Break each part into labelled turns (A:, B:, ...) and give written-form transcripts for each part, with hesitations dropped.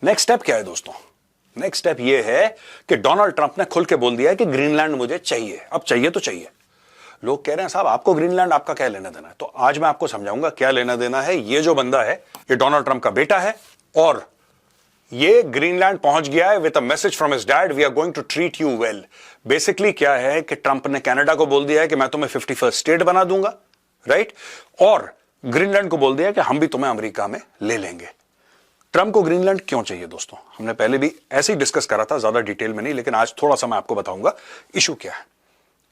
A: Next step क्या है दोस्तों? नेक्स्ट स्टेप ये है कि डोनाल्ड ट्रंप ने खुल के बोल दिया है कि ग्रीनलैंड मुझे चाहिए। अब चाहिए तो चाहिए। लोग कह रहे हैं साहब आपको ग्रीनलैंड, आपका क्या लेना देना है? तो आज मैं आपको समझाऊंगा क्या लेना देना है। ये जो बंदा है ये डोनाल्ड ट्रंप का बेटा है और ये ग्रीनलैंड पहुंच गया है with a message from his dad, we are going to treat you well. Basically क्या है कि ट्रंप ने कनाडा को बोल दिया है कि मैं तुम्हें 51st स्टेट बना दूंगा, राइट? और ग्रीनलैंड को बोल दिया कि हम भी तुम्हें अमेरिका में ले लेंगे। ट्रंप को ग्रीनलैंड क्यों चाहिए दोस्तों? हमने पहले भी ऐसे ही डिस्कस करा था, ज्यादा डिटेल में नहीं, लेकिन आज थोड़ा सा मैं आपको बताऊंगा इशू क्या है।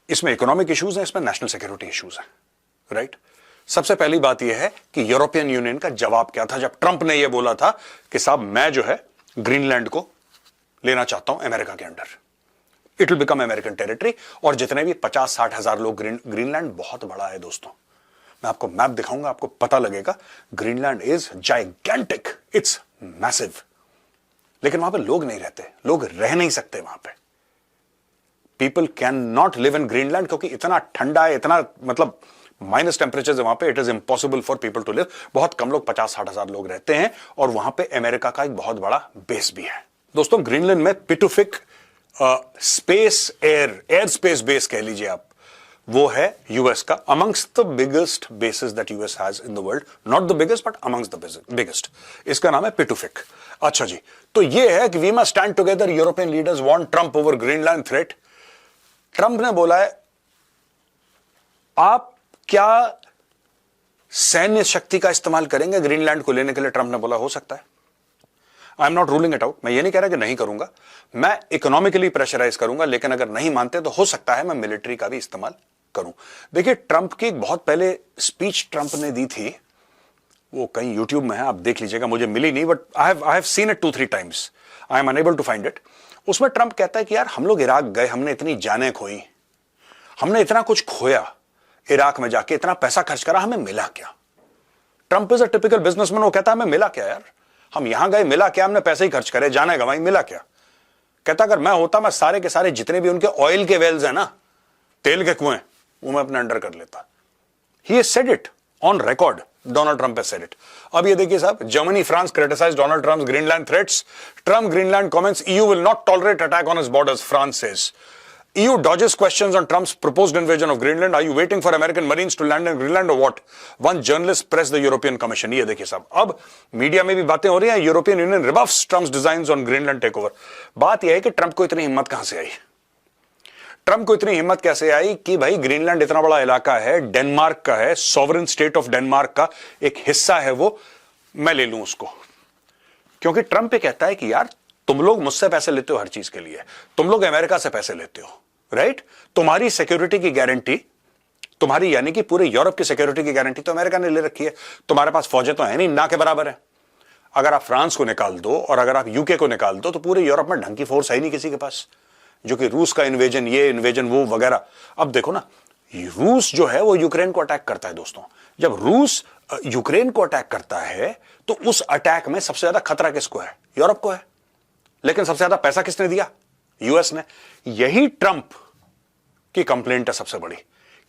A: इसमें इकोनॉमिक इश्यूज हैं, इसमें नेशनल सिक्योरिटी इश्यूज हैं, राइट? सबसे पहली बात यह है कि यूरोपियन यूनियन का जवाब क्या था जब ट्रंप ने यह बोला था कि साहब मैं जो है ग्रीनलैंड को लेना चाहता हूं अमेरिका के under, it will become American territory. और जितने भी 50-60 हजार लोग, ग्रीनलैंड बहुत बड़ा है दोस्तों, मैं आपको मैप दिखाऊंगा, आपको पता लगेगा Greenland is gigantic, it's massive. लेकिन वहां पे लोग नहीं रहते, लोग रह नहीं सकते वहां पे। People can not live in Greenland क्योंकि इतना ठंडा है, इतना मतलब माइनस टेम्परेचर है वहां पे, it is impossible for people to live. बहुत कम लोग, 50-60 हजार लोग रहते हैं और वहां पे अमेरिका का एक बहुत बड़ा बेस भी है दोस्तों। ग्रीनलैंड में Pituffik space air space base कह लीजिए आप, वो है यूएस का, amongst the biggest basis that US has in the world, not the biggest but amongst the biggest. इसका नाम है पिटुफिक। अच्छा जी, तो ये है कि we must stand together, European leaders want Trump over Greenland threat. Trump ने बोला है आप क्या सैन्य शक्ति का इस्तेमाल करेंगे ग्रीनलैंड को लेने के लिए? ट्रंप ने बोला हो सकता है, I am not ruling it out. मैं ये नहीं कह रहा कि नहीं करूंगा, मैं इकोनॉमिकली प्रेशराइज करूंगा, लेकिन अगर नहीं मानते तो हो सकता है मैं मिलिट्री का भी इस्तेमाल करूं। देखिए ट्रंप की एक बहुत पहले स्पीच ट्रंप ने दी थी, वो कहीं यूट्यूब में है, आप देख लीजिएगा, मुझे मिली नहीं, but I have seen it 2-3 times, I am unable to find it. उसमें ट्रंप कहता है कि यार हम लोग इराक गए, हमने इतनी जानें खोई, हमने इतना कुछ खोया इराक में जाके, इतना पैसा खर्च करा, हमें मिला क्या? Trump is a typical businessman, वो कहता है हमें मिला क्या यार? हम यहां गए, मिला क्या? हमने पैसे ही खर्च करे, जाने गवाई, मिला क्या? कहता अगर मैं होता, मैं सारे के सारे जितने भी उनके ऑयल के वेल्स हैं ना, तेल के कुएं, वो मैं अपने अंडर कर लेता। He has said it on record, Donald Trump has said it. अब ये देखिए साहब, Germany, France criticise Donald Trump Greenland threats. Trump Greenland comments, EU will not tolerate attack on its borders, France says. EU dodges questions on Trump's proposed invasion of Greenland. Are you waiting for American Marines to land in Greenland or what? One journalist pressed the European Commission. ये देखिए साहब, अब media में भी बातें हो रही हैं, European union rebuffs Trump's designs on Greenland takeover. बात यह है कि ट्रंप को इतनी हिम्मत कहां से आई? ट्रंप को इतनी हिम्मत कैसे आई कि भाई ग्रीनलैंड इतना बड़ा इलाका है, डेनमार्क का है, सॉवरेन स्टेट ऑफ डेनमार्क का एक हिस्सा है वो, मैं ले लूं उसको? क्योंकि ट्रंप ये कहता है कि यार तुम लोग मुझसे पैसे लेते हो हर चीज के लिए, तुम लोग अमेरिका से पैसे लेते हो, राइट? तुम्हारी सिक्योरिटी की गारंटी, तुम्हारी यानी कि पूरे यूरोप की सिक्योरिटी की गारंटी तो अमेरिका ने ले रखी है। तुम्हारे पास फौजें तो है नहीं, ना के बराबर है। अगर आप फ्रांस को निकाल दो और अगर आप यूके को निकाल दो तो पूरे यूरोप में ढंग की फोर्स है ही नहीं किसी के पास, जो कि रूस का इन्वेजन, ये इन्वेजन, वो वगैरह। अब देखो ना, रूस जो है वो यूक्रेन को अटैक करता है दोस्तों। जब रूस यूक्रेन को अटैक करता है तो उस अटैक में सबसे ज्यादा खतरा किसको है? यूरोप को है। लेकिन सबसे ज्यादा पैसा किसने दिया? यूएस ने। यही ट्रंप की कंप्लेंट है सबसे बड़ी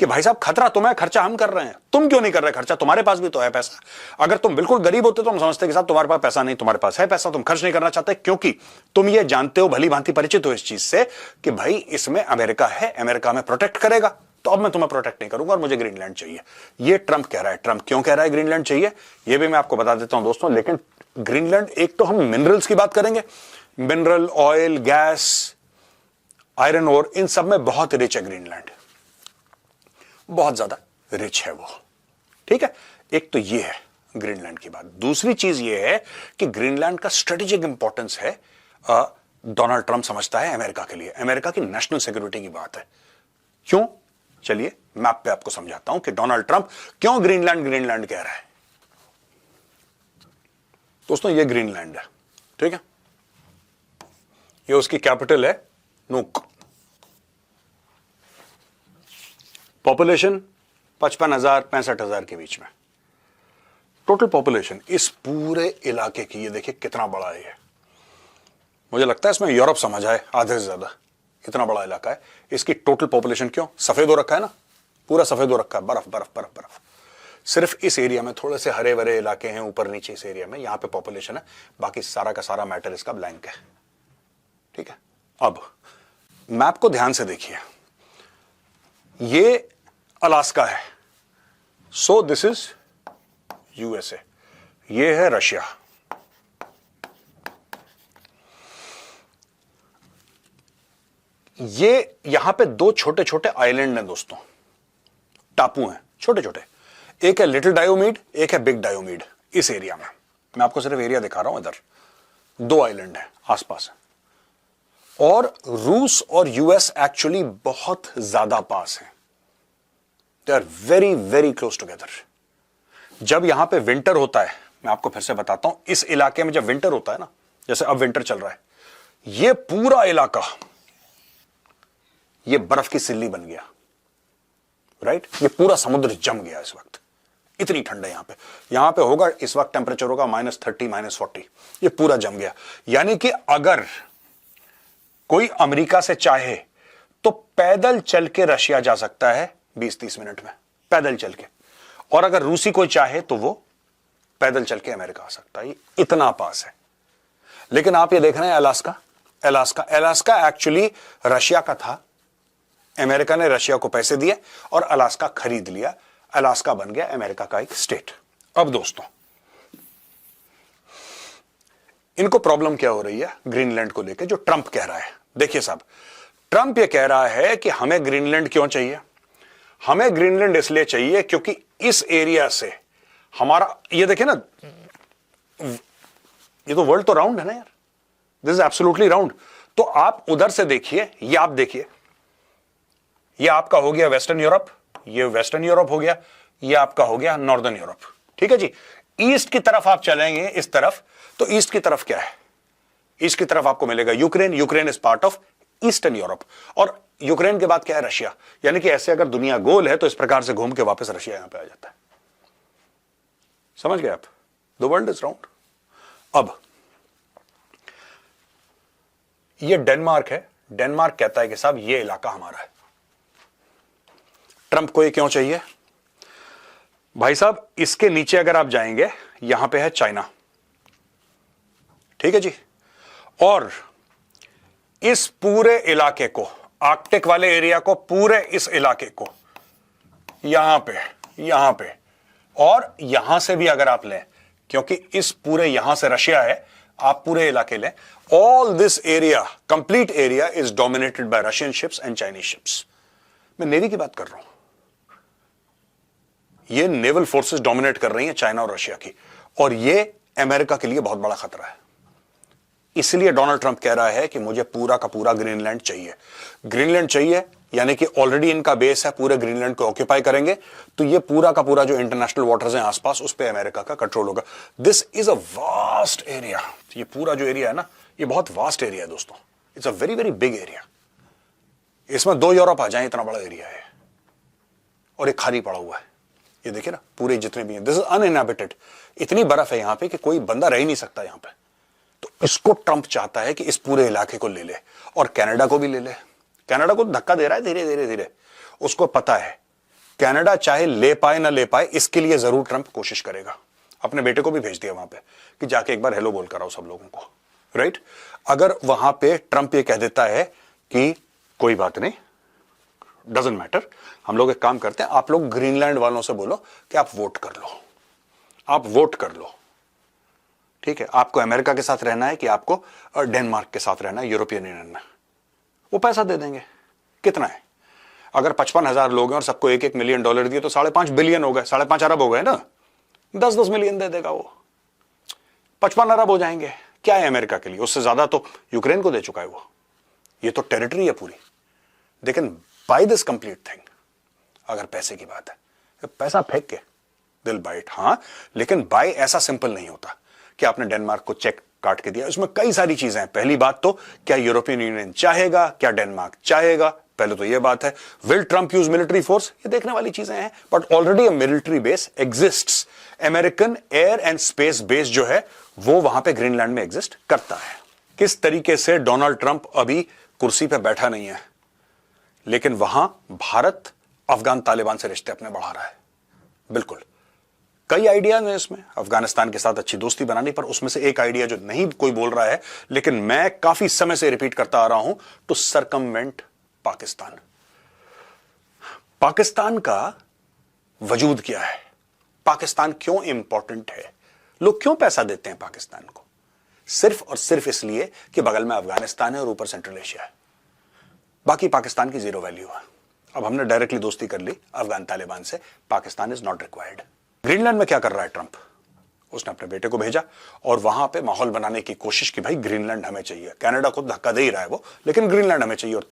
A: कि भाई साहब खतरा तुम्हें, खर्चा हम कर रहे हैं, तुम क्यों नहीं कर रहे खर्चा? तुम्हारे पास भी तो है पैसा। अगर तुम बिल्कुल गरीब होते तो हम समझते कि साहब तुम्हारे पास पैसा नहीं, तुम्हारे पास है पैसा, तुम खर्च नहीं करना चाहते क्योंकि तुम ये जानते हो, भली भांति परिचित हो इस चीज से कि भाई इसमें अमेरिका है, अमेरिका में प्रोटेक्ट करेगा, तो अब मैं तुम्हें प्रोटेक्ट नहीं करूंगा और मुझे ग्रीनलैंड चाहिए। ये ट्रंप कह रहा है। ट्रंप क्यों कह रहा है ग्रीनलैंड चाहिए, ये भी मैं आपको बता देता हूं दोस्तों। लेकिन ग्रीनलैंड, एक तो हम मिनरल्स की बात करेंगे, mineral, oil, gas, iron ore, इन सब में बहुत रिच है ग्रीनलैंड, बहुत ज्यादा रिच है वो, ठीक है? एक तो ये है ग्रीनलैंड की बात। दूसरी चीज ये है कि ग्रीनलैंड का स्ट्रेटेजिक इंपॉर्टेंस है, डोनाल्ड ट्रंप समझता है अमेरिका के लिए, अमेरिका की नेशनल सिक्योरिटी की बात है। क्यों? चलिए मैप पे आपको समझाता हूं कि डोनाल्ड ट्रंप क्यों ग्रीनलैंड कह रहा है। दोस्तों ये ग्रीनलैंड है, ठीक है? ये उसकी कैपिटल है नूक। पॉपुलेशन 55,000 65,000 के बीच में टोटल पॉपुलेशन इस पूरे इलाके की। ये देखिए कितना बड़ा है ये, मुझे लगता है इसमें यूरोप समझ आए आधे से ज्यादा, इतना बड़ा इलाका है। इसकी टोटल पॉपुलेशन क्यों? सफेद हो रखा है ना, पूरा सफेद हो रखा है, बर्फ बर्फ बर्फ बर्फ। सिर्फ इस एरिया में थोड़े से हरे भरे इलाके हैं ऊपर नीचे इस एरिया में, यहां पे पॉपुलेशन है, बाकी सारा का सारा मैटर इसका ब्लैंक है। ठीक है, अब मैप को ध्यान से देखिए, ये अलास्का है, सो दिस इज यूएसए, ये है रशिया। ये यहां पे दो छोटे छोटे आइलैंड हैं दोस्तों, टापू हैं छोटे छोटे, एक है लिटिल डायोमीड, एक है बिग डायोमीड। इस एरिया में मैं आपको सिर्फ एरिया दिखा रहा हूं, इधर दो आइलैंड हैं आसपास, और रूस और यूएस एक्चुअली बहुत ज्यादा पास हैं, they are very very close together. जब यहां पे विंटर होता है, मैं आपको फिर से बताता हूं, इस इलाके में जब विंटर होता है ना, जैसे अब विंटर चल रहा है, ये पूरा इलाका ये बर्फ की सिल्ली बन गया, राइट? ये पूरा समुद्र जम गया इस वक्त, इतनी ठंड है यहां पे होगा इस वक्त टेंपरेचर होगा -30 -40, ये पूरा जम गया। यानी कि अगर कोई अमेरिका से चाहे तो पैदल चल के रशिया जा सकता है 20-30 मिनट में, पैदल चल के, और अगर रूसी कोई चाहे तो वो पैदल चल के अमेरिका आ सकता है, इतना पास है। लेकिन आप ये देख रहे हैं अलास्का एक्चुअली रशिया का था, अमेरिका ने रशिया को पैसे दिए और अलास्का खरीद लिया, अलास्का बन गया अमेरिका का एक स्टेट। अब दोस्तों, इनको प्रॉब्लम क्या हो रही है ग्रीनलैंड को लेकर, जो ट्रंप कह रहा है। देखिए साहब, ट्रंप ये कह रहा है कि हमें ग्रीनलैंड क्यों चाहिए, हमें ग्रीनलैंड इसलिए चाहिए क्योंकि इस एरिया से हमारा, ये देखिए ना, ये तो वर्ल्ड तो राउंड है ना यार, दिस इज एब्सोल्युटली राउंड। तो आप उधर से देखिए, ये आप देखिए, ये आपका हो गया वेस्टर्न यूरोप, ये वेस्टर्न यूरोप हो गया, ये आपका हो गया नॉर्दर्न यूरोप। ठीक है जी, ईस्ट की तरफ आप चलेंगे इस तरफ, तो ईस्ट की तरफ क्या है, ईस्ट की तरफ आपको मिलेगा Ukraine, Ukraine is part of eastern Europe, और यूक्रेन के बाद क्या है रशिया। यानी कि ऐसे अगर दुनिया गोल है तो इस प्रकार से घूम के वापस रशिया यहां पे आ जाता है। समझ गए आप, द वर्ल्ड इज राउंड। अब ये डेनमार्क है, डेनमार्क कहता है कि साहब ये इलाका हमारा है। ट्रंप को ये क्यों चाहिए भाई साहब, इसके नीचे अगर आप जाएंगे, यहां पे है चाइना, ठीक है जी, और इस पूरे इलाके को, आर्कटिक वाले एरिया को, पूरे इस इलाके को, यहां पे और यहां से भी अगर आप लें, क्योंकि इस पूरे यहां से रशिया है, आप पूरे इलाके लें, all this area, complete area is dominated by Russian ships and Chinese ships. मैं नेवी की बात कर रहा हूं, ये नेवल फोर्सेस डोमिनेट कर रही हैं चाइना और रशिया की, और ये अमेरिका के लिए बहुत बड़ा खतरा है। इसलिए डोनाल्ड ट्रंप कह रहा है कि मुझे पूरा का पूरा ग्रीनलैंड चाहिए। ग्रीनलैंड चाहिए यानी कि ऑलरेडी इनका बेस है, पूरे ग्रीनलैंड को ऑक्यूपाई करेंगे, तो ये पूरा का पूरा जो इंटरनेशनल वाटर्स हैं आसपास, उस पे अमेरिका का कंट्रोल होगा। This is a vast area, ये पूरा जो एरिया है ना, ये बहुत वास्ट एरिया है दोस्तों, it's a very very big area. इसमें 2 यूरोप आ जाए, इतना बड़ा एरिया है, और एक खाली पड़ा हुआ है। ये देखिए ना, पूरे जितने भी हैं, दिस इज अनइनहैबिटेड, इतनी बर्फ है यहां पे कि कोई बंदा रह ही नहीं सकता यहां पे। तो इसको ट्रंप चाहता है कि इस पूरे इलाके को ले ले, और कनाडा को भी ले ले। कनाडा को धक्का दे रहा है धीरे धीरे धीरे, उसको पता है कनाडा चाहे ले पाए ना ले पाए, इसके लिए जरूर ट्रंप कोशिश करेगा। अपने बेटे को भी भेज दिया वहां पे कि जाके एक बार हेलो बोल कर आओ सब लोगों को, राइट। अगर वहां पे ट्रंप ये कह देता है कि कोई बात नहीं, डजंट मैटर, हम लोग एक काम करते हैं, आप लोग ग्रीनलैंड वालों से बोलो कि आप वोट कर लो, आप वोट कर लो, ठीक है, आपको अमेरिका के साथ रहना है कि आपको डेनमार्क के साथ रहना है, यूरोपियन यूनियन में, वो पैसा दे देंगे। कितना है, अगर 55,000 लोग हैं और सबको $1-1 मिलियन दिए तो 5.5 बिलियन हो गए, 5.5 अरब हो गए ना, 10-10 मिलियन दे देगा वो, 55 अरब हो जाएंगे। क्या है अमेरिका के लिए, उससे ज्यादा तो यूक्रेन को दे चुका है वो, ये तो टेरिटरी है पूरी। लेकिन बाय दिस कंप्लीट थिंग, अगर पैसे की बात है, पैसा फेंक के दिल बाइट, हाँ, लेकिन बाय ऐसा सिंपल नहीं होता कि आपने डेनमार्क को चेक काट के दिया। इसमें कई सारी चीजें हैं। पहली बात तो, क्या यूरोपियन यूनियन चाहेगा, क्या डेनमार्क चाहेगा, पहले तो यह बात है। Will Trump use military force, ये देखने वाली चीजें हैं, but already a military base exists. American air and space base जो है वो वहां पे ग्रीनलैंड में एग्जिस्ट करता है। किस तरीके से डोनाल्ड ट्रंप अभी कुर्सी पे बैठा नहीं है, लेकिन वहां भारत अफगान तालिबान से रिश्ते अपने बढ़ा रहा है। बिल्कुल, कई आइडियाज हैं इसमें, अफगानिस्तान के साथ अच्छी दोस्ती बनाने पर। उसमें से एक आइडिया जो नहीं कोई बोल रहा है, लेकिन मैं काफी समय से रिपीट करता आ रहा हूं, टू सरकमवेंट पाकिस्तान। पाकिस्तान का वजूद क्या है, पाकिस्तान क्यों इंपॉर्टेंट है, लोग क्यों पैसा देते हैं पाकिस्तान को? सिर्फ और सिर्फ इसलिए कि बगल में अफगानिस्तान है और ऊपर सेंट्रल एशिया है। बाकी पाकिस्तान की जीरो वैल्यू है। अब हमने डायरेक्टली दोस्ती कर ली अफगान तालिबान से, Pakistan is not required. Greenland में क्या कर रहा है ट्रंप? उसने अपने बेटे को भेजा और वहां पे माहौल बनाने की कोशिश की, भाई ग्रीनलैंड हमें चाहिए। कनाडा को धक्का दे ही रहा है वो, लेकिन ग्रीनलैंड हमें चाहिए। और